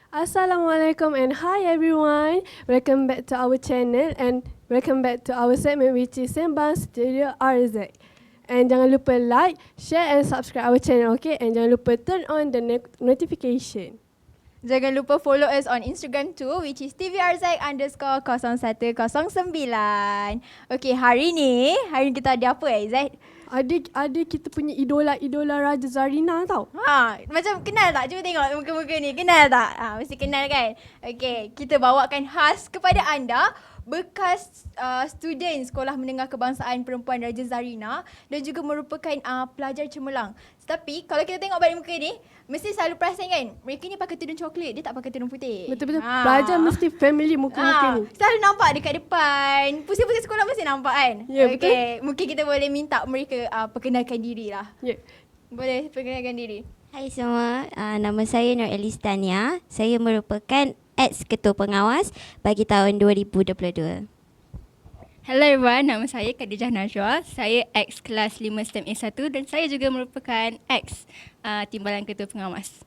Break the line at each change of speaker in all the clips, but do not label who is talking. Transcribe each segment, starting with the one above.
Assalamualaikum and hi everyone. Welcome back to our channel and welcome back to our segment which is Sembang Studio RZ. And jangan lupa like, share and subscribe our channel, okay? And jangan lupa turn on the notification.
Jangan lupa follow us on Instagram too, which is TVRZ_0109. Okay, hari ni kita ada apa Zaid?
Ada kita punya idola Raja Zarina tau.
Macam kenal tak? Cuba tengok muka-muka ni. Kenal tak? Mesti kenal kan? Okay, kita bawakan khas kepada anda bekas student Sekolah Menengah Kebangsaan Perempuan Raja Zarina dan juga merupakan pelajar cemerlang. Tapi kalau kita tengok balik muka ni, mesti selalu perasan kan, mereka ni pakai tudung coklat, dia tak pakai tudung putih.
Betul-betul. Pelajar mesti family muka-muka ni.
Selalu nampak dekat depan. Pusing-pusing sekolah mesti nampak kan?
Ya, betul.
Mungkin kita boleh minta mereka perkenalkan diri lah.
Ya.
Boleh perkenalkan diri.
Hai semua, nama saya Nur Elis Tania. Saya merupakan ex-ketua pengawas bagi tahun 2022.
Hello everyone, nama saya Khadijah Najwa. Saya ex kelas 5 STEM A1 dan saya juga merupakan ex timbalan ketua pengawas.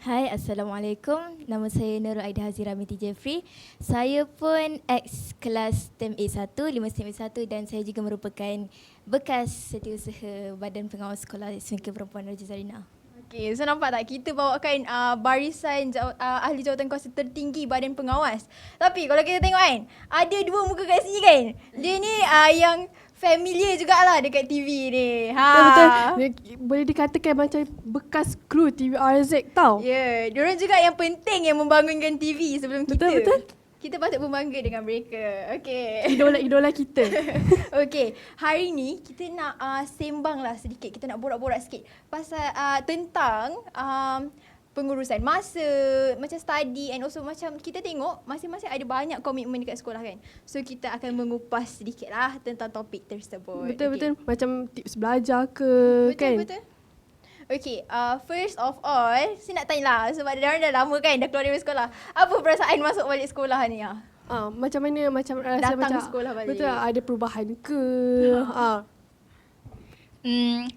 Hai, Assalamualaikum. Nama saya Nurul Aida Hazira Miti Jeffrey. Saya pun ex kelas STEM A1, 5 STEM A1 dan saya juga merupakan bekas setiausaha Badan Pengawas Sekolah SMK Perempuan Raja Zarina.
Okay, so nampak tak kita bawakan barisan ahli jawatan kuasa tertinggi Badan Pengawas. Tapi kalau kita tengok kan, ada dua muka kat sini kan. Dia ni yang familiar jugalah dekat TV ni.
Betul. Boleh dikatakan macam bekas kru TVRZ tau.
Ya, diorang juga yang penting yang membangunkan TV sebelum kita.
Betul.
Kita patut berbangga dengan mereka. Okay.
Idola kita.
Okay, hari ni kita nak sembang lah sedikit. Kita nak borak-borak sikit pasal tentang pengurusan masa, macam study and also macam kita tengok masing-masing ada banyak komitmen dekat sekolah kan. So kita akan mengupas sedikit lah tentang topik tersebut.
Betul. Macam tips belajar ke kan.
Betul. Okay, first of all, saya nak tanya lah sebab diorang dah lama kan dah keluar dari sekolah. Apa perasaan masuk balik sekolah ni?
Macam mana rasa
Datang
macam
sekolah balik.
Betul, ada perubahan ke?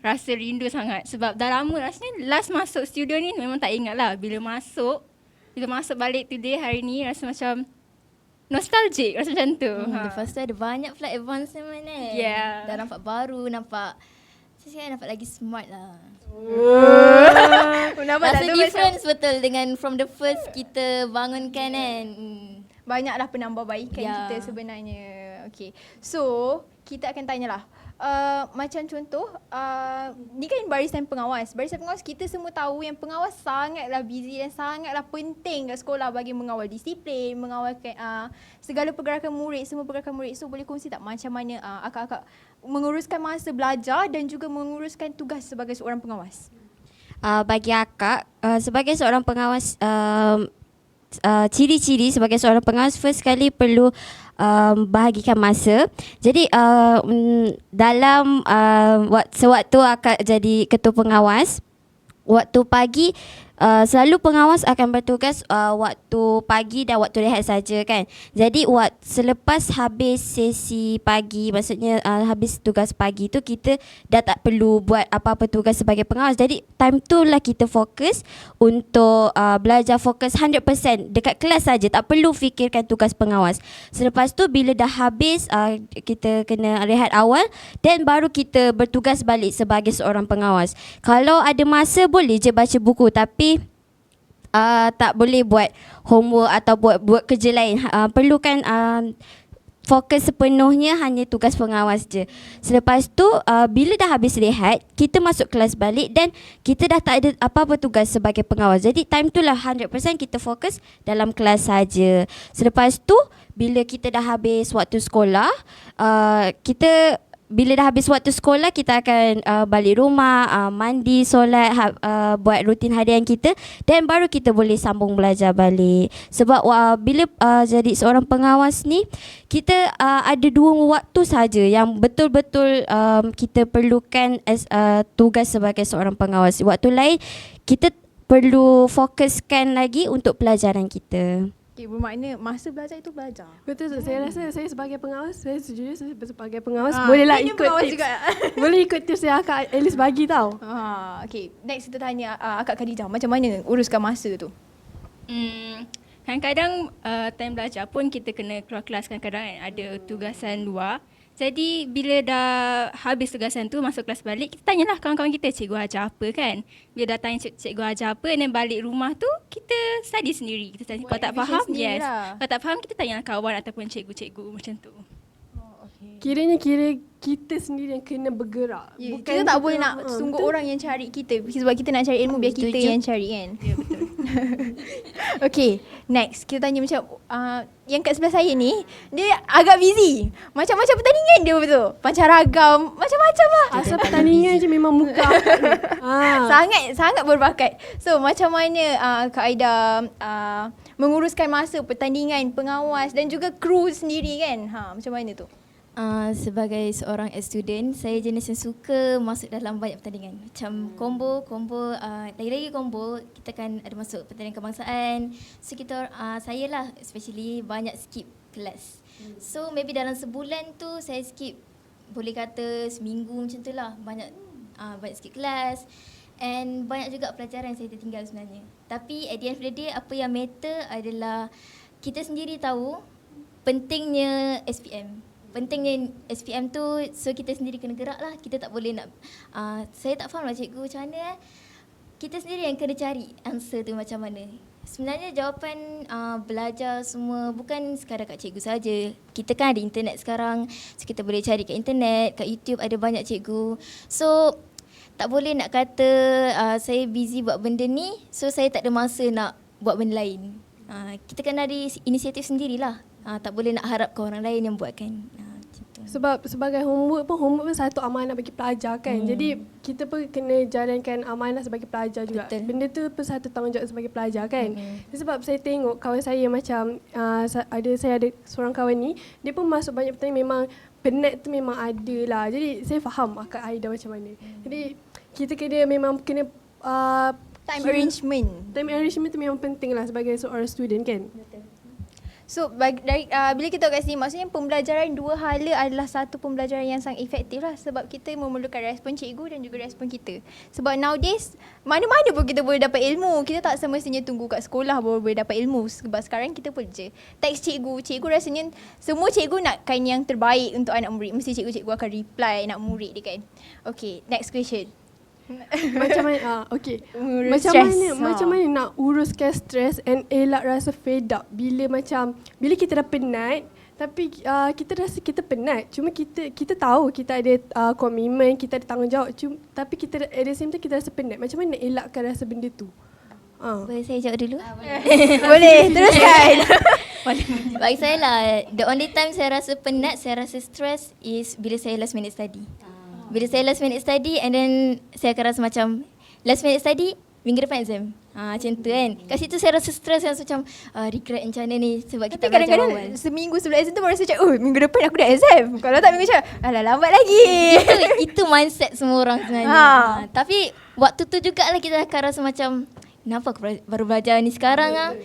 Rasa rindu sangat sebab dah lama rasanya last masuk studio ni memang tak ingat lah. Bila masuk balik today hari ni rasa macam nostalgic, rasa macam tu.
Lepas tu ada banyak pula advancement kan.
Yeah.
Dah nampak baru, nampak saya nampak lagi smart lah.
Nampak
Rasa difference betul dengan from the first kita bangunkan kan.
Banyaklah penambahbaikan kita sebenarnya. Okay. So, kita akan tanyalah. Macam contoh, ni kan barisan pengawas. Barisan pengawas kita semua tahu yang pengawas sangatlah busy dan sangatlah penting kat sekolah bagi mengawal disiplin, mengawalkan segala pergerakan murid, semua pergerakan murid. So, boleh kongsi tak macam mana akak-akak menguruskan masa belajar dan juga menguruskan tugas sebagai seorang pengawas?
Bagi akak, sebagai seorang pengawas, ciri-ciri sebagai seorang pengawas, first kali perlu bahagikan masa. Jadi dalam sewaktu akak jadi ketua pengawas, waktu pagi selalu pengawas akan bertugas waktu pagi dan waktu rehat saja kan. Jadi selepas habis sesi pagi, maksudnya habis tugas pagi tu, kita dah tak perlu buat apa-apa tugas sebagai pengawas. Jadi time tu lah kita fokus untuk belajar, fokus 100% dekat kelas saja, tak perlu fikirkan tugas pengawas. Selepas tu bila dah habis kita kena rehat awal dan baru kita bertugas balik sebagai seorang pengawas. Kalau ada masa boleh je baca buku, tapi tak boleh buat homework atau buat kerja lain. Perlukan fokus sepenuhnya hanya tugas pengawas je. Selepas tu bila dah habis rehat, kita masuk kelas balik dan kita dah tak ada apa-apa tugas sebagai pengawas. Jadi time tu lah 100% kita fokus dalam kelas saja. Selepas tu bila kita dah habis waktu sekolah, bila dah habis waktu sekolah, kita akan balik rumah, mandi, solat, buat rutin harian kita dan baru kita boleh sambung belajar balik. Sebab bila jadi seorang pengawas ni, kita ada 2 waktu saja yang betul-betul kita perlukan tugas sebagai seorang pengawas. Waktu lain kita perlu fokuskan lagi untuk pelajaran kita.
Okay, bermakna masa belajar itu belajar.
Betul. Saya rasa saya sebagai pengawas, saya setuju saya sebagai pengawas bolehlah ikut tips.
Juga.
Boleh ikut tips yang Akak Elis bagi tau.
Okay, next kita tanya Akak Khadijah, macam mana uruskan masa tu?
Kadang-kadang time belajar pun kita kena keluar kelas, kadang-kadang kan ada tugasan luar. Jadi bila dah habis tugasan tu, masuk kelas balik, kita tanyalah kawan-kawan kita cikgu ajar apa kan. Bila dah tanya cikgu ajar apa, dan balik rumah tu kita study sendiri. Kita tanya, kalau tak
revision
faham,
sendiri
yes.
lah.
Kalau tak faham, kita tanyalah kawan ataupun cikgu-cikgu macam tu.
Kira kita sendiri yang kena bergerak.
Ya, kita tak boleh nak tunggu orang yang cari kita. Sebab kita nak cari ilmu, biar kita
Setuju.
yang cari kan.
Ya, betul.
Okay, next kita tanya macam yang kat sebelah saya ni, dia agak busy. Macam-macam pertandingan dia betul. Macam ragam, macam-macam lah.
Asal pertandingan je memang muka akak ni.
Sangat berbakat. So macam mana Kak Aida menguruskan masa pertandingan, pengawas dan juga kru sendiri kan? Macam mana tu?
Sebagai seorang student, saya jenis yang suka masuk dalam banyak pertandingan. Macam combo, lagi-lagi combo, kita kan ada masuk pertandingan kebangsaan. So kita, saya lah especially banyak skip kelas. So maybe dalam sebulan tu saya skip, boleh kata seminggu macam tu lah. Banyak skip kelas. And banyak juga pelajaran yang saya tertinggal sebenarnya. Tapi at the end of the day, apa yang matter adalah kita sendiri tahu pentingnya SPM. Pentingnya SPM tu, so kita sendiri kena gerak lah. Kita tak boleh nak, saya tak faham lah cikgu macam mana. Kita sendiri yang kena cari answer tu macam mana. Sebenarnya jawapan belajar semua bukan sekadar kat cikgu saja. Kita kan ada internet sekarang, so kita boleh cari kat internet, kat YouTube ada banyak cikgu. So tak boleh nak kata saya busy buat benda ni, so saya tak ada masa nak buat benda lain. Kita kena ada inisiatif sendirilah. Tak boleh nak harap ke orang lain yang buatkan.
Sebab sebagai homework pun satu amanah bagi pelajar kan. Jadi kita pun kena jalankan amanah sebagai pelajar juga.
Betul.
Benda tu pun satu tanggungjawab sebagai pelajar kan. Sebab saya tengok kawan saya macam saya ada seorang kawan ni, dia pun masuk banyak pertandingan, memang penat tu memang ada lah. Jadi saya faham Kak Aida macam mana. Jadi kita memang kena
Time arrangement.
Time arrangement tu memang penting lah sebagai seorang student kan.
So bila kita kat sini, maksudnya pembelajaran dua hala adalah satu pembelajaran yang sangat efektif lah. Sebab kita memerlukan respon cikgu dan juga respon kita. Sebab nowadays, mana-mana pun kita boleh dapat ilmu. Kita tak semestinya tunggu kat sekolah baru boleh dapat ilmu. Sebab sekarang kita pun je teks cikgu rasanya semua cikgu nakkan yang terbaik untuk anak murid. Mesti cikgu-cikgu akan reply anak murid dia kan. Okay, next question.
Macam mana
Urus
macam mana nak uruskan stres and elak rasa fed up bila kita dah penat, tapi kita rasa kita penat, cuma kita tahu kita ada komitmen, kita ada tanggungjawab, tapi kita at the same time kita rasa penat. Macam mana nak elakkan rasa benda tu?
Boleh saya jawab dulu?
Boleh, teruskan.
Bagi saya lah, the only time saya rasa penat, saya rasa stress is bila saya last minute study. Bila saya last minute study and then saya akan rasa macam last minute study, minggu depan exam. Macam tu kan. Kat situ saya rasa stress, saya rasa macam regret macam mana ni sebab kita
Tapi
belajar
kadang-kadang
awal.
seminggu sebelum exam tu baru rasa macam, minggu depan aku dah exam. Kalau tak minggu macam, alah lambat lagi.
Itu mindset semua orang sebenarnya. Tapi waktu tu jugalah kita akan rasa macam, kenapa aku baru belajar ni sekarang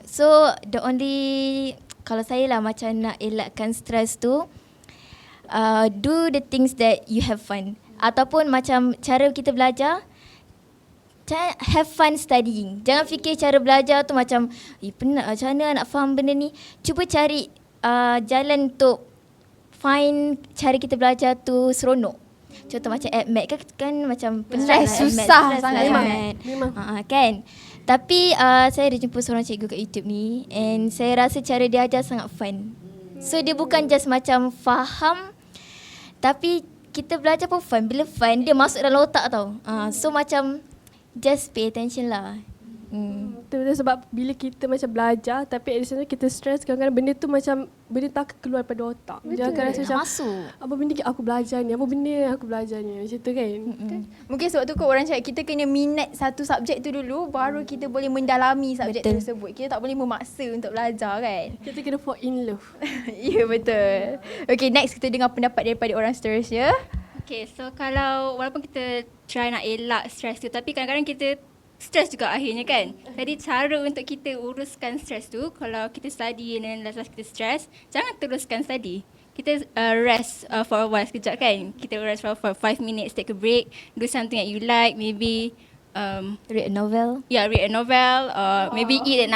So the only, kalau saya lah macam nak elakkan stress tu, do the things that you have fun. Ataupun macam cara kita belajar, have fun studying. Jangan fikir cara belajar tu macam penat macam mana nak faham benda ni. Cuba cari jalan untuk find cara kita belajar tu seronok. Contoh macam AdMed kan macam penat lah,
susah
stress
sangat
lah
AdMed.
Memang.
Kan. Tapi saya ada jumpa seorang cikgu kat YouTube ni, and saya rasa cara dia ajar sangat fun. So dia bukan just macam faham, tapi kita belajar pun fun. Bila fun, dia masuk dalam otak tau. So macam just pay attention lah.
Betul-betul, sebab bila kita macam belajar tapi at the same time kita stress, kadang-kadang benda tu macam benda tak keluar pada otak. Dia akan rasa macam
masuk.
apa benda aku belajar ni, apa benda aku belajar ni, macam tu kan.
Mungkin sebab tu kot orang cakap kita kena minat satu subjek tu dulu, baru kita boleh mendalami subjek tersebut. Kita tak boleh memaksa untuk belajar kan.
Kita kena fall in love.
Ya, betul. Okay, next kita dengar pendapat daripada orang seterusnya.
Okay, so kalau walaupun kita try nak elak stres tu, tapi kadang-kadang kita stres juga akhirnya kan. Jadi cara untuk kita uruskan stres tu, kalau kita study dan last kita stres, jangan teruskan study. Kita rest for a while sekejap kan. Kita rest for 5 minutes, take a break, do something that you like, maybe
Read a novel.
read a novel, maybe eat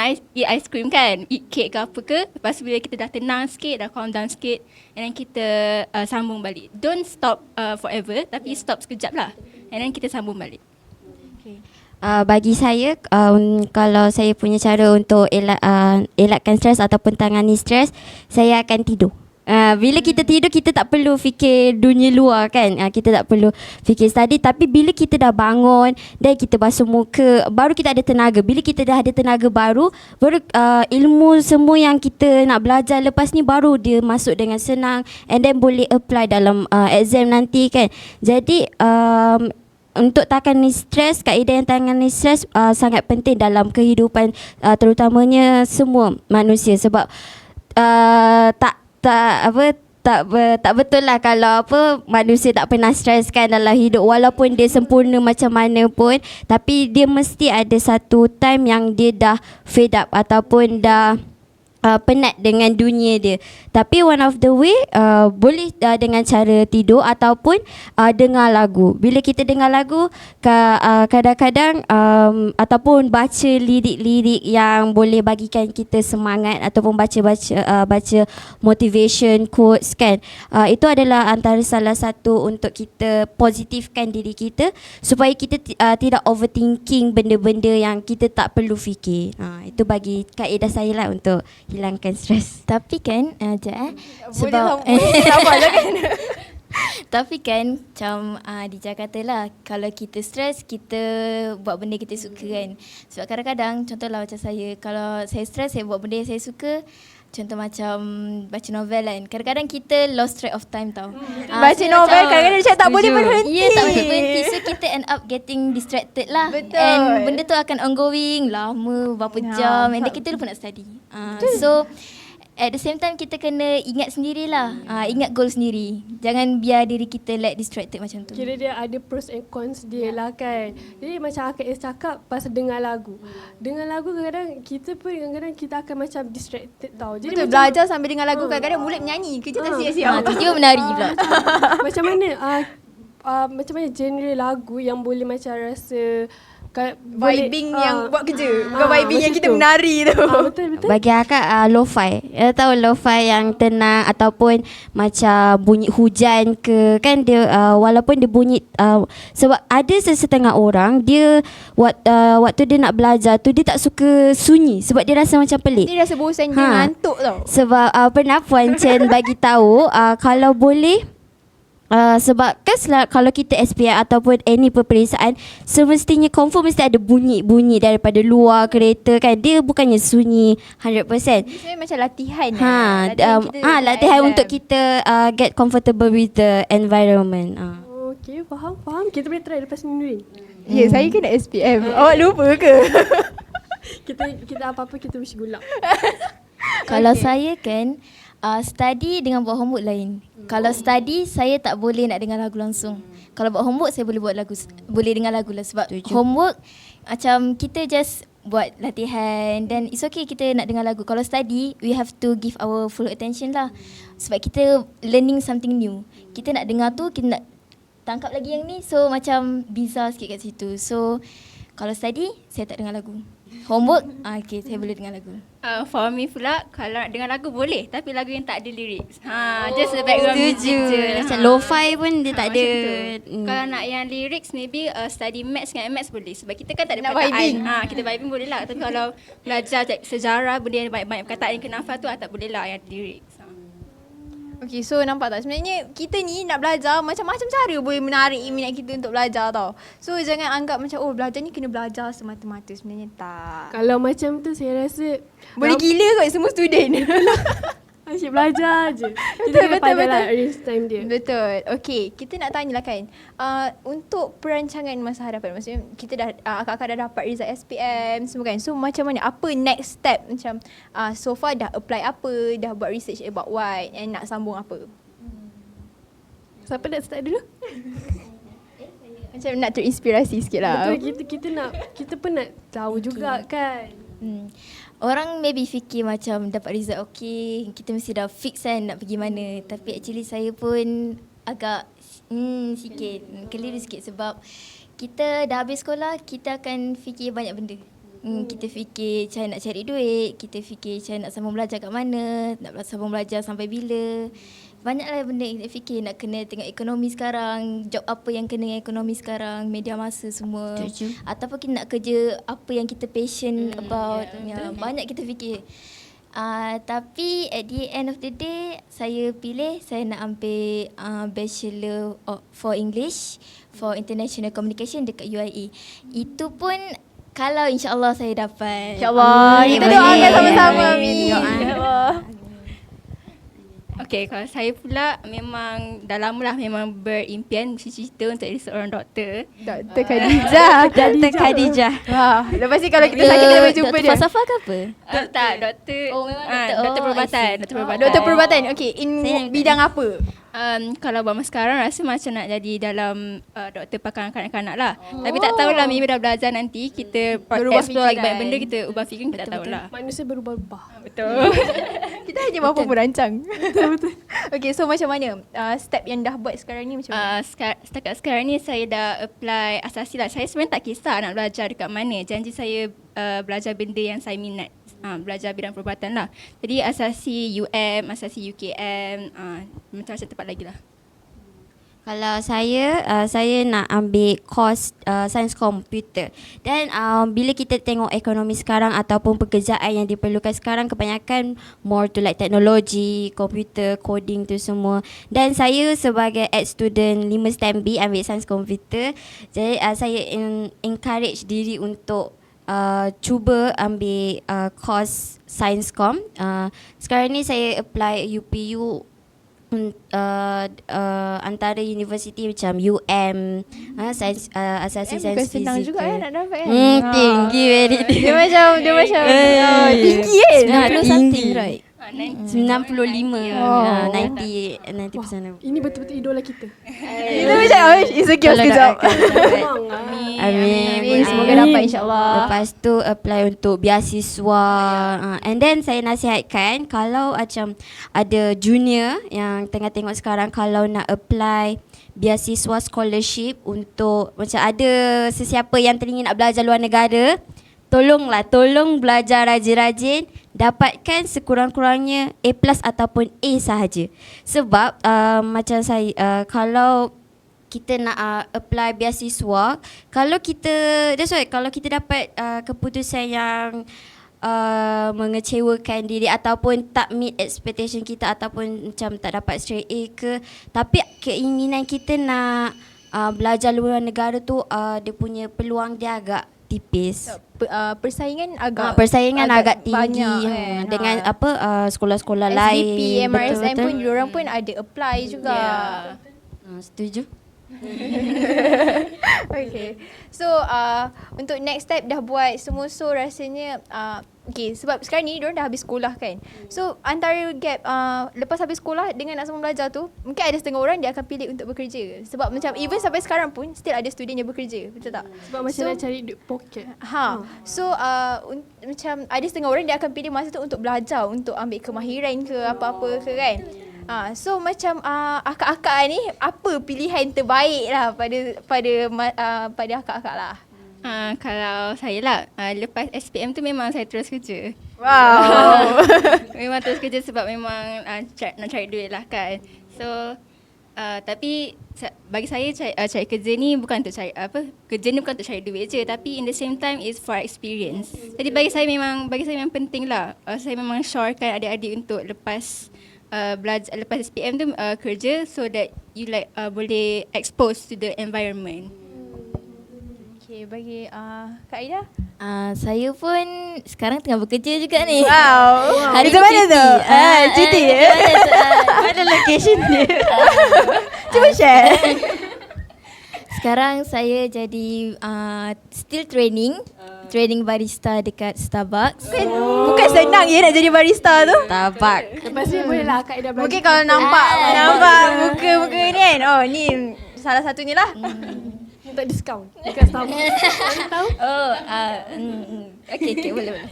ice cream kan, eat cake ke apa ke. Lepas tu bila kita dah tenang sikit, dah calm down sikit, and then kita sambung balik. Don't stop forever, tapi stop sekejap lah, and then kita sambung balik.
Bagi saya, kalau saya punya cara untuk elakkan stres ataupun tangani stres, saya akan tidur. Bila kita tidur, kita tak perlu fikir dunia luar kan. Kita tak perlu fikir study. Tapi bila kita dah bangun dan kita basuh muka, baru kita ada tenaga. Bila kita dah ada tenaga baru ilmu semua yang kita nak belajar lepas ni baru dia masuk dengan senang, and then boleh apply dalam exam nanti kan. Jadi untuk tangani stres, kaedah yang tangani stres sangat penting dalam kehidupan terutamanya semua manusia. Sebab tak betul lah kalau manusia tak pernah stres kan dalam hidup, walaupun dia sempurna macam mana pun, tapi dia mesti ada satu time yang dia dah fed up ataupun dah penat dengan dunia dia. Tapi one of the way boleh dengan cara tidur ataupun dengar lagu. Bila kita dengar lagu, kadang-kadang ataupun baca lirik-lirik yang boleh bagikan kita semangat, ataupun baca motivation quotes kan. Itu adalah antara salah satu untuk kita positifkan diri kita supaya kita tidak overthinking benda-benda yang kita tak perlu fikir. Itu bagi kaedah saya lah untuk hilangkan stres.
Tapi kan,
Sebab sabar lah kan.
tapi kan macam di Jakarta lah, kalau kita stres, kita buat benda kita suka kan. Sebab kadang-kadang, contohlah macam saya, kalau saya stres, saya buat benda yang saya suka. Contoh macam baca novel kan. Kadang-kadang kita lost track of time tau.
Baca novel kadang-kadang dia tak boleh berhenti.
Ya, tak boleh berhenti. So kita end up getting distracted lah.
Betul.
And benda tu akan ongoing lama, berapa jam. And then kita lupa nak study. So at the same time kita kena ingat sendirilah. Ingat goal sendiri. Jangan biar diri kita let distracted macam tu.
Kira dia ada pros and cons dia lah kan. Jadi macam Akak cakap pasal dengar lagu. Dengar lagu kadang-kadang kita akan macam distracted tau. Jadi
Betul,
macam,
belajar sambil dengar lagu kadang-kadang mulut menyanyi. Kerja tak sia-sia.
Tiba-tiba menari pula.
macam mana macam mana genre lagu yang boleh macam rasa
Vibing yang buat kerja. Bukan vibing yang
macam
kita
tu.
menari tu.
Betul-betul.
Bagi akak lo-fi. Tahu lo-fi yang tenang ataupun macam bunyi hujan ke kan, dia walaupun dia bunyi sebab ada sesetengah orang dia waktu dia nak belajar tu dia tak suka sunyi sebab dia rasa macam pelik.
Dia rasa bosan, dia ngantuk tau.
Sebab pernah Puan Chen bagi tahu kalau boleh sebab kan kalau kita SPM ataupun any peperiksaan, semestinya confirm mesti ada bunyi-bunyi daripada luar kereta kan. Dia bukannya sunyi 100%.
Sebenarnya macam latihan
Latihan untuk kita get comfortable with the environment.
Okay, faham. Kita boleh try lepas minggu ni.
Ya, saya kena SPM. Awak lupa ke?
kita apa-apa kita mesti gulak.
Kalau saya kan study dengan buat homework lain. Kalau study saya tak boleh nak dengar lagu langsung. Kalau buat homework saya boleh dengar lagu lah. Sebab homework macam kita just buat latihan dan it's okay kita nak dengar lagu. Kalau study we have to give our full attention lah. Sebab kita learning something new. Kita nak dengar tu, kita nak tangkap lagi yang ni. So macam bizarre sikit kat situ. So kalau study saya tak dengar lagu. Homework okay, saya boleh dengar lagu.
For me pula, kalau nak dengar lagu boleh, tapi lagu yang tak ada lyrics. Just the background music je.
Macam lo-fi pun dia tak ada.
Kalau nak yang lyrics, maybe study maths dengan maths boleh. Sebab kita kan tak ada
Nak
perkataan.
vibing.
Kita vibing boleh lah. Tapi kalau belajar sejarah, benda yang banyak perkataan yang kena hafal tu, tak boleh lah yang lyrics.
Okay, so nampak tak? Sebenarnya kita ni nak belajar macam-macam cara boleh menarik minat kita untuk belajar tau. So jangan anggap macam belajar ni kena belajar semata-mata. Sebenarnya tak.
Kalau macam tu saya rasa
Boleh gila kot semua student.
asyik belajar je. Kita kena
Betul.
pandai arrange time dia.
Betul. Okay, kita nak tanyalah kan. Untuk perancangan masa hadapan, maksudnya kita dah akak-akak dah dapat result SPM semua kan. So macam mana? Apa next step? Macam so far dah apply apa? Dah buat research about what? And nak sambung apa?
Siapa nak start dulu?
Macam nak terinspirasi sikit lah.
Betul, kita pun nak tahu juga kan.
Orang maybe fikir macam dapat result okay, kita mesti dah fix kan nak pergi mana. Tapi actually saya pun agak sikit keliru sikit sebab kita dah habis sekolah, kita akan fikir banyak benda. Kita fikir cara nak cari duit, kita fikir cara nak sambung belajar kat mana, nak sambung belajar sampai bila. Banyaklah benda yang kita fikir, nak kena tengok ekonomi sekarang, job apa yang kena dengan ekonomi sekarang, media masa semua.
Setuju.
Ataupun kita nak kerja apa yang kita passion about. Banyak kita fikir. Tapi at the end of the day, saya pilih saya nak ambil Bachelor for English for International Communication dekat UIA. Itu pun kalau insya-Allah saya dapat.
InsyaAllah. Kita doakan sama-sama. Amin.
Doa.
Okay, kalau saya pula memang dah lama lah memang berimpian cita-cita untuk jadi seorang doktor.
Dr. Khadijah.
Dr. Khadijah.
Wah, lepas ni kalau kita sakit kita boleh jumpa
Doktor
dia.
falsafah ke apa?
Tak, doktor.
Oh, memang
doktor
doktor.
perubatan.
I see.
Doktor perubatan.
Doktor perubatan. Okay,
Saya
bidang apa?
Kalau buat masa sekarang rasa macam nak jadi dalam doktor pakar kanak-kanak lah. Tapi tak tahulah, maybe dah belajar nanti kita
Berubah
explore lagi
fikiran.
banyak benda, kita ubah fikiran, kita tak tahulah.
Manusia berubah-ubah.
Betul.
Kita hanya mampu merancang. Betul. Okay, so macam mana? Step yang dah buat sekarang ni macam mana?
Setakat sekarang ni saya dah apply asasi lah. Saya sebenarnya tak kisah nak belajar dekat mana. Janji saya belajar benda yang saya minat. Belajar bidang perubatan lah. Jadi asasi asasi UKM, macam-macam tempat lagi lah.
Kalau saya nak ambil course sains komputer. Dan bila kita tengok ekonomi sekarang ataupun pekerjaan yang diperlukan sekarang, kebanyakan more to like teknologi, komputer, coding tu semua. Dan saya sebagai ex-student 5 STEM B ambil sains komputer. Jadi saya encourage diri untuk cuba ambil course sains kom. Sekarang ni saya apply UPU antara universiti macam sains asasi sains
Bukan senang
fizikal.
juga nak dapat kan?
Tinggi very tinggi.
Dia macam tinggi kan?
90 something right?
95 90%.
Ini betul-betul idola kita.
Kita macam insecure
Kalau
sekejap.
Memang
Amin.
Semoga dapat insyaAllah.
Lepas tu apply untuk beasiswa. And then saya nasihatkan kalau macam ada junior yang tengah tengok sekarang, kalau nak apply beasiswa scholarship untuk macam ada sesiapa yang teringin nak belajar luar negara, tolong belajar rajin-rajin, dapatkan sekurang-kurangnya A+ ataupun A sahaja. Sebab macam saya kalau kita nak apply beasiswa, kalau kita dapat keputusan yang mengecewakan diri ataupun tak meet expectation kita ataupun macam tak dapat straight A ke, tapi keinginan kita nak belajar luar negara tu, dia punya peluang dia agak tipis.
Persaingan agak
agak tinggi
banyak, kan?
dengan sekolah-sekolah lain.
SDP, MRSM
Betul-betul.
pun diorang pun ada apply juga.
Setuju.
Okay. So untuk next step dah buat semua, so rasanya okay, sebab sekarang ni diorang dah habis sekolah kan. So antara gap lepas habis sekolah dengan nak sambung belajar tu, mungkin ada setengah orang dia akan pilih untuk bekerja. Sebab macam even sampai sekarang pun still ada student yang bekerja, betul tak?
Sebab macam nak cari duit poket.
So macam ada setengah orang dia akan pilih masa tu untuk belajar, untuk ambil kemahiran ke apa-apa ke kan. So macam akak-akak ni, apa pilihan terbaik lah pada akak-akak lah?
Kalau saya lah, lepas SPM tu memang saya terus kerja.
Wow.
Memang terus kerja sebab memang nak cari duit lah kan. So tapi bagi saya cari kerja ni bukan untuk cari kerja ni bukan untuk cari duit je, tapi in the same time is for experience. Jadi bagi saya memang penting lah. Saya memang syorkan adik-adik untuk lepas belajar, lepas SPM tu kerja, so that you like boleh expose to the environment.
Okay, bagi Kak Aida?
Saya pun sekarang tengah bekerja juga ni.
Wow.
Hari
Itu
ni
mana
cuti.
tu? Cuti ya?
Mana location dia?
Cuba share.
Sekarang saya jadi still training barista dekat Starbucks.
Bukan senang ya nak jadi barista tu.
Tabak.
Lepas ni boleh lah Kak Ida belajar.
Mungkin kalau nampak muka-muka ni kan. Oh, ni salah satunya lah.
Minta diskaun dekat Starbucks. Mana tahu?
Okay, boleh.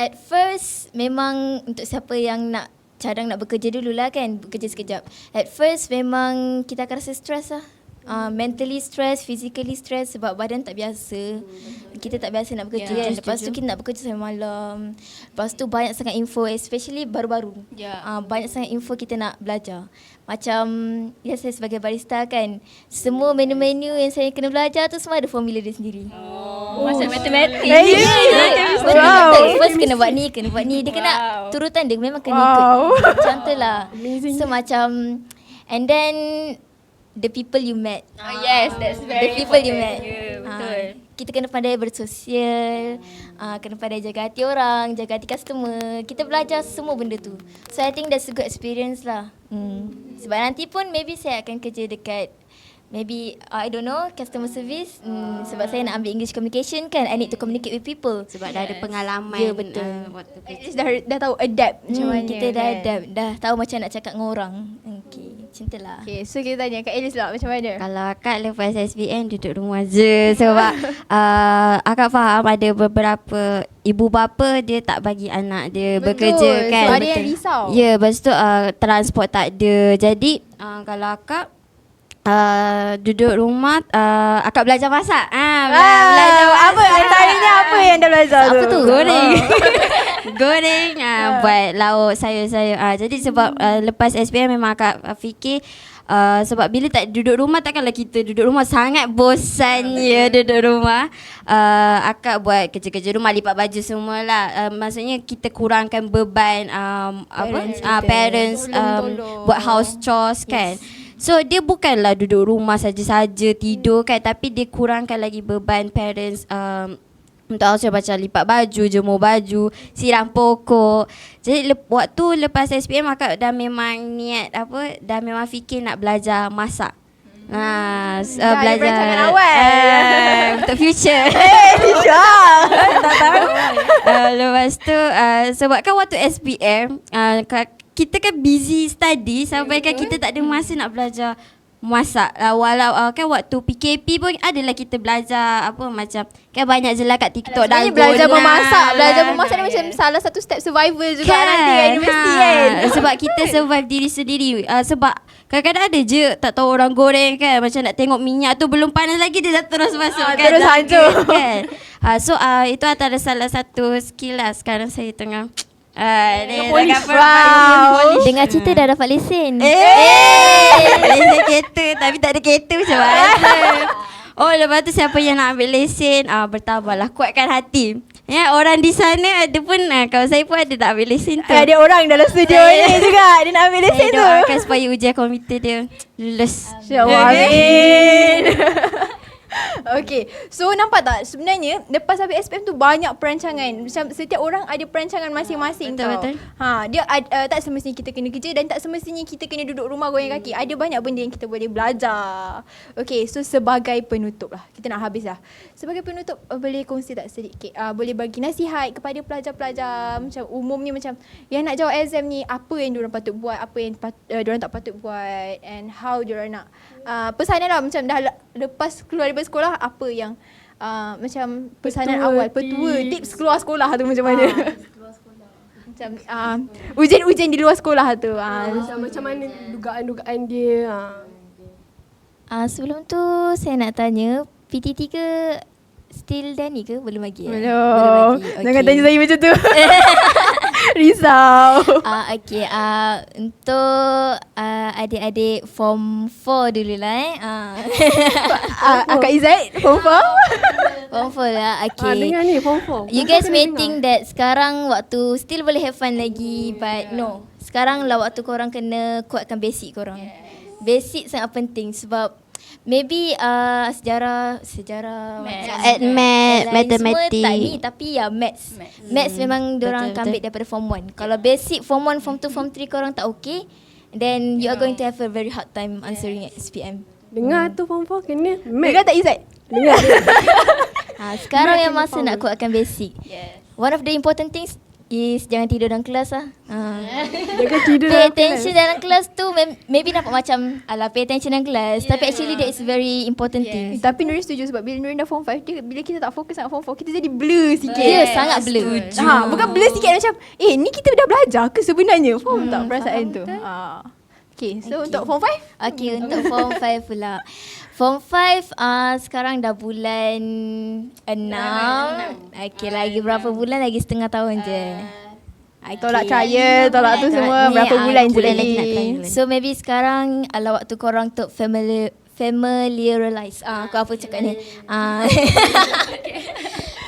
At first memang untuk siapa yang nak cadang nak bekerja dululah kan, bekerja sekejap. At first memang kita akan rasa stres lah. mentally stress, physically stress sebab badan tak biasa. Kita tak biasa nak bekerja kan. Lepas tu kita nak bekerja sampai malam. Lepas tu banyak sangat info, especially baru-baru. Banyak sangat info kita nak belajar. Macam saya sebagai barista kan, semua menu-menu yang saya kena belajar tu semua ada formula dia sendiri.
Masa matematik.
First kena buat ni, kena buat ni. Dia kena turutan dia memang kena ikut. Macam tu lah. So macam, and then the people you met.
Yes, that's very
The people you
important.
met.
Betul.
Kita kena pandai bersosial, kena pandai jaga hati orang, jaga hati customer. Kita belajar semua benda tu. So I think that's a good experience lah. Sebab nanti pun maybe saya akan kerja dekat maybe I don't know, customer service. Sebab saya nak ambil English communication kan, I need to communicate with people.
Sebab dah ada pengalaman.
Ya, betul.
Waktu
At least dah tahu adapt macam mana.
Kita dah
kan?
adapt, dah tahu macam nak cakap dengan orang. Okay, macam tu lah.
Okay, so kita tanya Kak Elis lah macam mana?
Kalau akak lepas SPM duduk rumah je sebab akak faham ada beberapa ibu bapa dia tak bagi anak dia bekerja kan.
So ada yang risau.
Ya, lepas tu transport tak ada. Jadi kalau akak duduk rumah akak belajar masak. Belajar masak.
Apa antaranya apa yang dah belajar tu?
Apa tu?
Goreng. Goreng buat lauk sayur-sayur. Jadi sebab lepas SPM memang akak fikir sebab bila tak duduk rumah, takkanlah kita duduk rumah sangat bosan ya duduk rumah. Akak buat kerja-kerja rumah, lipat baju semualah. Maksudnya kita kurangkan beban parents buat house chores kan. So dia bukanlah duduk rumah saja-saja tidur kan, tapi dia kurangkan lagi beban parents untuk macam lipat baju, jemur baju, siram pokok. Jadi waktu lepas SPM akak dah memang niat dah memang fikir nak belajar masak. Belajar
perancangan awal.
untuk future.
Tak tahu.
Lepas tu sebab kan waktu SPM kita kan busy study sampai kan kita tak ada masa nak belajar masak. Walau kan waktu PKP pun adalah kita belajar macam kan banyak je lah kat TikTok
Sebenarnya belajar memasak ni macam salah satu step survival juga
kan,
nanti kat universiti kan.
Sebab kita survive diri sendiri. Sebab kadang-kadang ada je tak tahu orang goreng kan, macam nak tengok minyak tu belum panas lagi dia dah terus masuk kan,
terus hancur
kan. So itu antara salah satu skill lah sekarang saya tengah
Dengar cerita dah dapat lesen.
Lesen kereta tapi tak ada kereta macam mana. Lepas tu siapa yang nak ambil lesen bertabahlah, kuatkan hati. Ya, orang di sana ada pun kawan saya pun ada nak ambil lesen tu.
Ada orang dalam studio ni juga dia nak ambil lesen
Saya
tu.
doakan supaya ujian komputer dia lulus.
InsyaAllah, amin. Okay, so nampak tak sebenarnya lepas habis SPM tu banyak perancangan. Macam setiap orang ada perancangan masing-masing tau.
Betul.
Dia tak semestinya kita kena kerja dan tak semestinya kita kena duduk rumah goyang kaki. Ada banyak benda yang kita boleh belajar. Okay, so sebagai penutup lah, kita nak habis lah. Sebagai penutup boleh kongsi tak sedikit, boleh bagi nasihat kepada pelajar-pelajar macam umumnya, macam yang nak jawab exam ni, apa yang diorang patut buat, apa yang diorang tak patut buat, and how diorang nak pesanan lah, macam dah lepas keluar daripada sekolah, apa yang macam pesanan awal, petua, tips keluar sekolah tu macam mana? Macam ujian-ujian di luar sekolah tu.
Macam mana dugaan-dugaan dia.
Sebelum tu saya nak tanya, PT3 still Danny ke? Belum lagi?
Belum.
Okay.
Jangan tanya saya macam tu. Risau.
Okay, untuk adik-adik form 4 dulu lah
Kak Izzat, form 4?
Form 4 lah, okay.
Dengar ni form 4.
You guys may think that sekarang waktu still boleh have fun lagi, but no. Sekarang lah waktu korang kena kuatkan basic korang. Basic sangat penting sebab maybe sejarah
Math, matematik.
semua tak ni, tapi maths. Maths memang diorang akan ambil daripada form 1. Kalau basic form 1, form 2, form 3 korang tak okay, then you are going to have a very hard time answering at SPM.
Dengar tu form 4 kena
Dengar tak Izzat?
Dengar.
Sekarang yang masa nak kuatkan basic. One of the important things is jangan tidur dalam kelas lah.
Jangan tidur
Pay
dalam
attention dalam kelas tu maybe nampak macam pay attention dalam kelas, tapi actually that is very important thing.
Tapi Nurin setuju sebab bila Nurin dah form 5, bila kita tak fokus sangat form 4, kita jadi blur sikit.
Ya, sangat blur.
Bukan blur sikit macam ni kita dah belajar ke sebenarnya? Faham tak perasaan tu? Okay, so untuk form 5?
Okay, untuk Form 5 pula. Form 5 sekarang dah bulan 6. Okay, lagi berapa bulan? Lagi setengah tahun je.
Tolak trial, tolak tu semua berapa bulan je lagi.
So maybe sekarang waktu korang untuk familiarize. Aku apa cakap ni?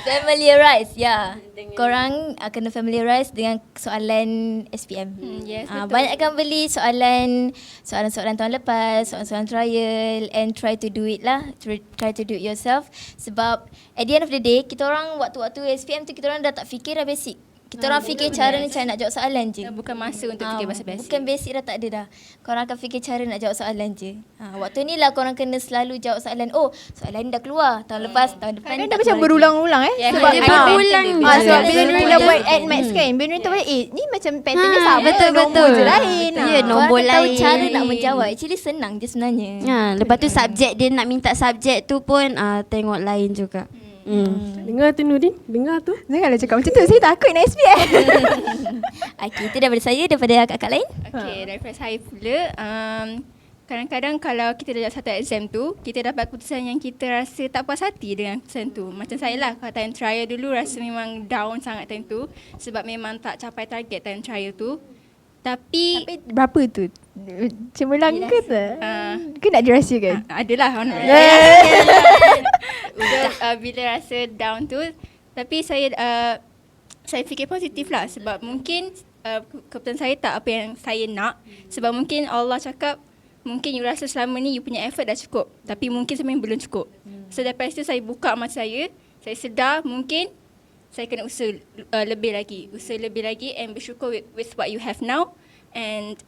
Familiarize, ya. Korang kena familiarize dengan soalan SPM.
Yes, betul.
Banyakkan beli soalan-soalan tahun lepas, soalan-soalan trial, and try to do it lah. Try to do it yourself. Sebab at the end of the day, kita orang waktu-waktu SPM tu kita orang dah tak fikir dah basic. Kita orang fikir cara nak jawab soalan je.
Bukan masa untuk fikir pasal basic.
Bukan basic dah tak ada dah. Korang akan fikir cara nak jawab soalan je. Waktu ni lah korang kena selalu jawab soalan. Oh, soalan ni dah keluar. Tahun lepas, tahun depan
Kan
ni
dah macam berulang-ulang
Yeah,
sebab
dia
berulang.
sebab bila
Betul.
Nurul buat at maths kan, bila Nurul tahu ni macam pattern dia sama.
betul,
Nombor
betul.
je lain.
Ya, nombor
Korang tahu
lain.
cara nak menjawab. Actually senang je sebenarnya.
Lepas tu subjek dia nak minta subjek tu pun tengok lain juga.
Dengar tu Nudin, dengar tu.
Janganlah cakap macam tu. Saya takut nak SPM.
Okay, itu daripada saya, daripada kakak lain.
Okay, daripada saya pula, kadang-kadang kalau kita dah jawab satu exam tu, kita dapat keputusan yang kita rasa tak puas hati dengan keputusan tu. Macam saya lah, kalau time trial dulu rasa memang down sangat time tu sebab memang tak capai target time trial tu. Tapi
Berapa tu? Cemerlang ke tak? Ke nak dirahsiakan?
adalah honor. Bila rasa down tu, tapi saya fikir positif lah sebab mungkin keputusan saya tak apa yang saya nak, sebab mungkin Allah cakap mungkin you rasa selama ni you punya effort dah cukup, tapi mungkin sebenarnya belum cukup. So daripada situ saya buka mata saya sedar mungkin saya kena usaha lebih lagi and bersyukur with what you have now, and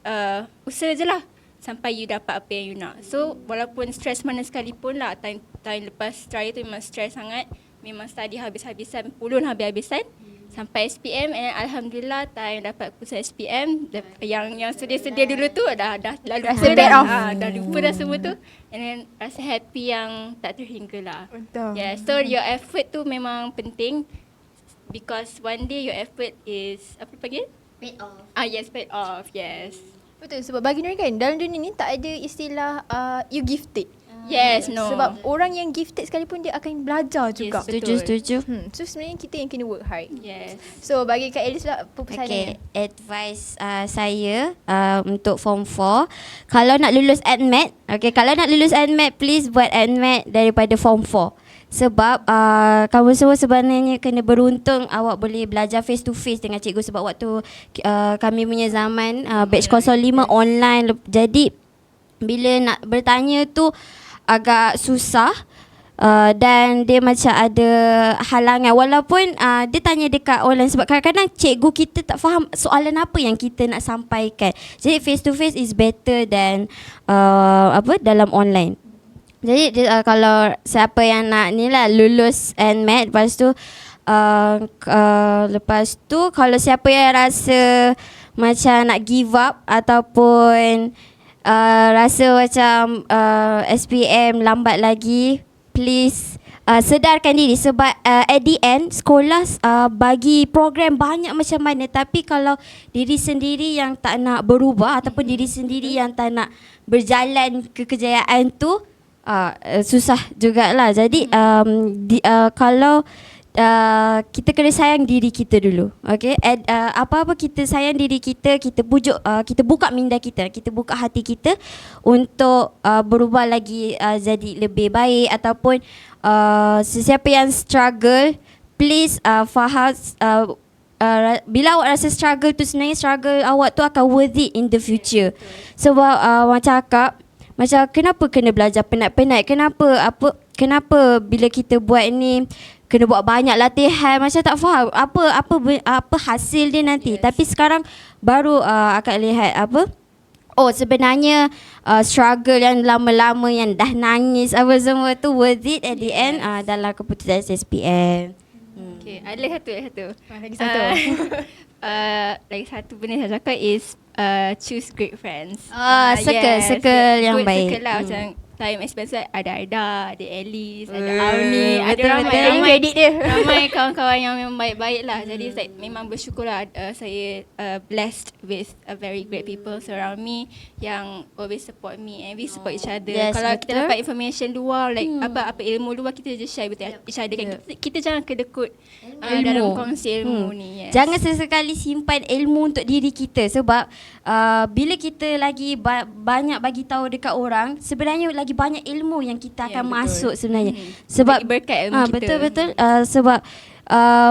usaha je lah sampai you dapat apa yang you nak. So walaupun stres mana sekalipun lah, time lepas trial tu memang stres sangat, memang study habis-habisan, pulun habis-habisan sampai SPM, and alhamdulillah time dapat keputusan SPM. Yang sedih-sedih dulu tu dah lalu
Rasa bad off.
dah lupa dah semua tu, and then rasa happy yang tak terhingga lah.
Betul.
Yeah, so your effort tu memang penting, because one day your effort is apa panggil?
Paid off.
Yes, paid off. Yes.
Betul, sebab bagi Nurul kan, dalam dunia ni tak ada istilah you gifted.
Yes, no.
Sebab orang yang gifted sekalipun dia akan belajar juga.
betul.
Setuju.
So sebenarnya kita yang kena work hard.
Yes.
So bagi Kak Elis pula apa pesanan?
Okay, advice saya untuk Form 4, kalau nak lulus ADMAT, please buat ADMAT daripada Form 4. Sebab kamu semua sebenarnya kena beruntung awak boleh belajar face to face dengan cikgu, sebab waktu kami punya zaman batch 05 online, jadi bila nak bertanya tu agak susah. Dan dia macam ada halangan, walaupun dia tanya dekat online, sebab kadang-kadang cikgu kita tak faham soalan apa yang kita nak sampaikan. Jadi face to face is better than dalam online. Jadi kalau siapa yang nak ni lah lulus ADMAT, lepas tu kalau siapa yang rasa macam nak give up ataupun rasa macam SPM lambat lagi, please sedarkan diri, sebab at the end sekolah bagi program banyak macam mana, tapi kalau diri sendiri yang tak nak berubah ataupun diri sendiri yang tak nak berjalan ke kejayaan tu, susah jugalah. Jadi kalau kita kena sayang diri kita dulu. Okay, apa-apa kita sayang diri kita, kita pujuk, kita buka minda kita, kita buka hati kita untuk berubah lagi, jadi lebih baik. Ataupun sesiapa yang struggle, please faham, bila awak rasa struggle tu, sebenarnya struggle awak tu akan worth it in the future. Sebab macam cakap, macam kenapa kena belajar penat-penat, kenapa bila kita buat ni kena buat banyak latihan, macam tak faham apa hasil dia nanti. Tapi sekarang baru akan lihat sebenarnya struggle yang lama-lama yang dah nangis apa semua tu worth it at the end dalam keputusan SPM.
Okay, ada lagi satu.
Lagi satu.
Lagi satu benda saya cakap is choose great friends.
Circle yang
good
baik.
Circle lah, macam time expense ada Aida, ada Alice, ada Auni, ada
betul,
ramai
betul.
ramai
Kredit dia.
ramai kawan-kawan yang memang baik-baik lah. Jadi saya memang bersyukurlah saya blessed with a very great people surround me yang always support me and we support each other.
Yes,
Kalau kita
betul.
dapat information luar like apa ilmu luar, kita just share with each other kan. Kita jangan kedekut dalam kongsi ilmu ni. Yes.
Jangan sesekali simpan ilmu untuk diri kita sebab bila kita lagi banyak bagi tahu dekat orang, sebenarnya lagi banyak ilmu yang kita akan
betul.
masuk sebenarnya. Sebab
Bagi berkat ilmu kita.
betul-betul sebab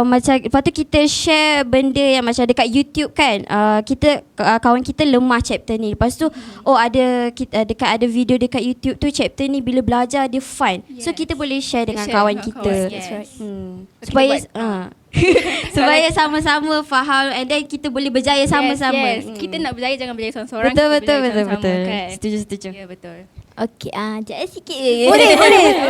macam lepas tu kita share benda yang macam dekat YouTube kan, kita kawan kita lemah chapter ni, lepas tu ada kita ada video dekat YouTube tu chapter ni bila belajar dia fun, so
Yes.
kita boleh share dengan
Share
kawan
dengan
kita.
kawan, yes. That's right.
Supaya
Kita
supaya sama-sama faham and then kita boleh berjaya sama-sama.
Yes, yes. Kita nak berjaya jangan berjaya seorang-seorang.
Betul,
kita
betul,
berjaya
betul,
sama-sama,
betul.
Kan?
Setuju.
Ya, betul.
Okey, jangan sikit je.
Boleh.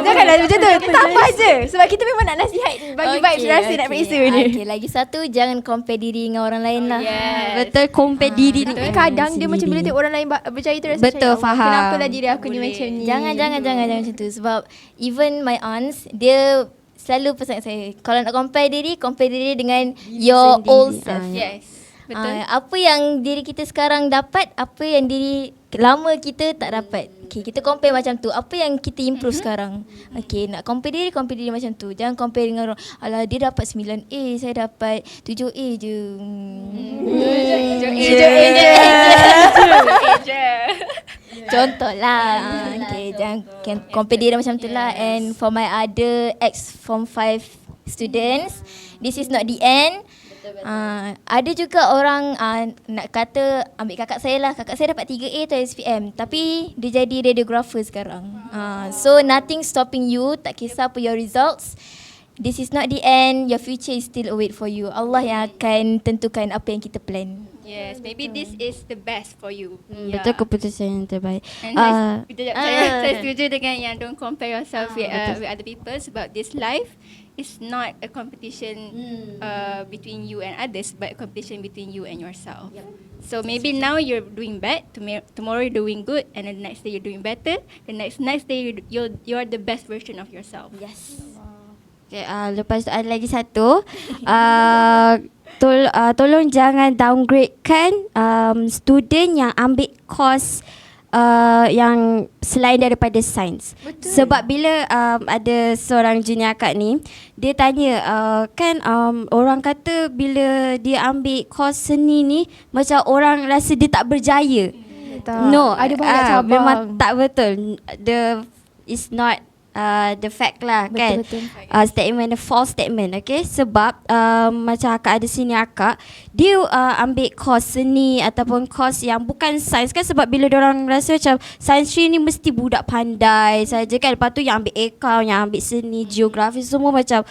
Janganlah macam tu. Tambah je. Sebab kita memang nak nasihat, bagi vibes rasa nak periksa ni.
Okey, lagi satu, jangan compare diri dengan orang lain lah.
Yes.
Betul, compare diri
Tapi
dengan
kadang dia
sendiri.
macam bila tengok orang lain berjaya tu rasa
Betul,
macam,
faham.
Kenapalah diri aku ni
Boleh.
macam ni.
Jangan macam tu. Sebab even my aunts, dia selalu pesan saya, kalau nak compare diri dengan your
sendiri.
old self.
Yes. Betul.
Apa yang diri kita sekarang dapat, apa yang diri lama kita tak dapat. Okay, kita compare macam tu. Apa yang kita improve sekarang. Okay, nak compare diri macam tu. Jangan compare dengan orang. Alah, dia dapat 9A, saya dapat 7A je. Contoh lah. Okay, jangan compare diri macam tu lah. And for my other ex-Form 5 students, this is not the end. Ada juga orang nak kata, ambil kakak saya lah. Kakak saya dapat 3A tu SPM, tapi dia jadi radiographer sekarang. So nothing stopping you, tak kisah apa your results. This is not the end. Your future is still await for you. Allah yang akan tentukan apa yang kita plan.
Yes, maybe this is the best for you.
Betul, keputusan yang terbaik.
And saya setuju dengan yang don't compare yourself with other people sebab this life is not a competition between you and others, but a competition between you and yourself. So maybe now you're doing bad, tomorrow you're doing good, and the next day you're doing better. The next day you're the best version of yourself.
Yes.
Okay, lepas tu ada lagi satu. Tolong jangan downgradekan student yang ambil course yang selain daripada sains. Sebab bila ada seorang junior akak ni, dia tanya orang kata bila dia ambil course seni ni macam orang rasa dia tak berjaya.
Tak.
No,
Ada banyak cabang.
memang tak betul. It's not the fact lah, kan. Statement, a false statement, okay. Sebab macam akak ada sini akak, dia ambil course seni ataupun course yang bukan sains kan, sebab bila diorang rasa macam sains stream ni mesti budak pandai saja kan. Lepas tu yang ambil account, yang ambil seni, geografi, semua macam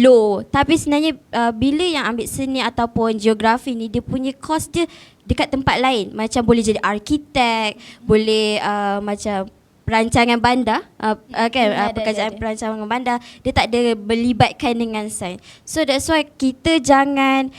low. Tapi sebenarnya bila yang ambil seni ataupun geografi ni, dia punya course dia dekat tempat lain. Macam boleh jadi arkitek, boleh macam perancangan bandar, pekerjaan perancangan bandar, dia tak ada berlibatkan dengan sains. So that's why kita jangan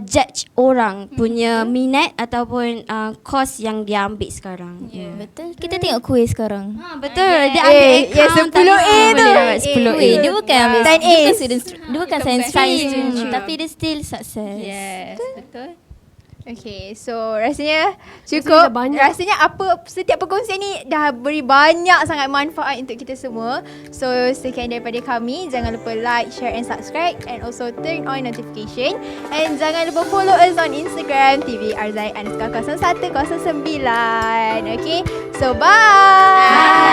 judge orang punya minat ataupun course yang dia ambil sekarang.
Betul. Kita tengok kuis sekarang.
Betul, dia ambil account
10A tu.
10A.
Dia bukan ambil
Sains
dia bukan
A.
student, dia bukan science stream, tapi dia still success.
Yes, betul.
Okay, so rasanya
Rasanya
cukup.
dah banyak.
Rasanya setiap perkongsian ni dah beri banyak sangat manfaat untuk kita semua. So sekian daripada kami. Jangan lupa like, share and subscribe, and also turn on notification. And jangan lupa follow us on Instagram TVRZai_0109. Okay, so bye.